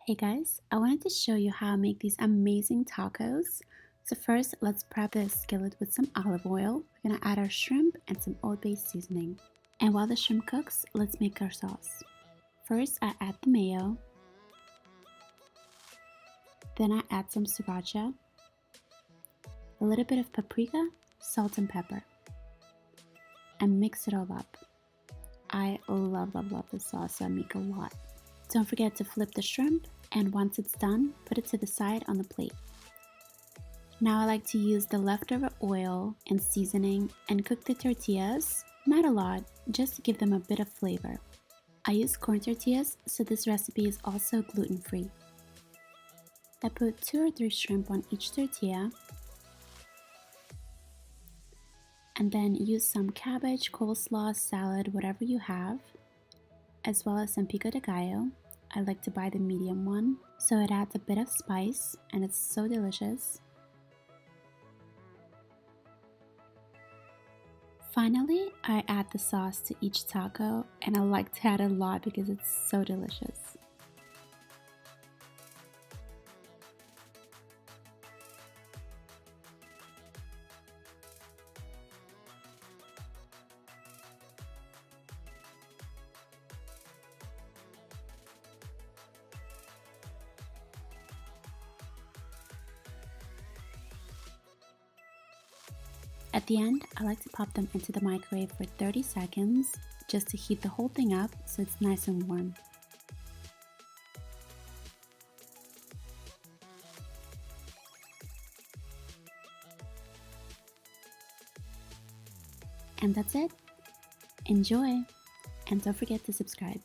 Hey guys, I wanted to show you how I make these amazing tacos. So first, let's prep the skillet with some olive oil. We're gonna add our shrimp and some oat-based seasoning. And while the shrimp cooks, let's make our sauce. First, I add the mayo. Then I add some sriracha, a little bit of paprika, salt and pepper, and mix it all up. I love this sauce, so I make a lot. Don't forget to flip the shrimp, and once it's done, put it to the side on the plate. Now I like to use the leftover oil and seasoning and cook the tortillas, not a lot, just to give them a bit of flavor. I use corn tortillas, so this recipe is also gluten-free. I put 2 or 3 shrimp on each tortilla, and then use some cabbage, coleslaw, salad, whatever you have, as well as some pico de gallo. I like to buy the medium one, so it adds a bit of spice and it's so delicious. Finally, I add the sauce to each taco, and I like to add a lot because it's so delicious. At the end, I like to pop them into the microwave for 30 seconds just to heat the whole thing up so it's nice and warm. And that's it. Enjoy! And don't forget to subscribe.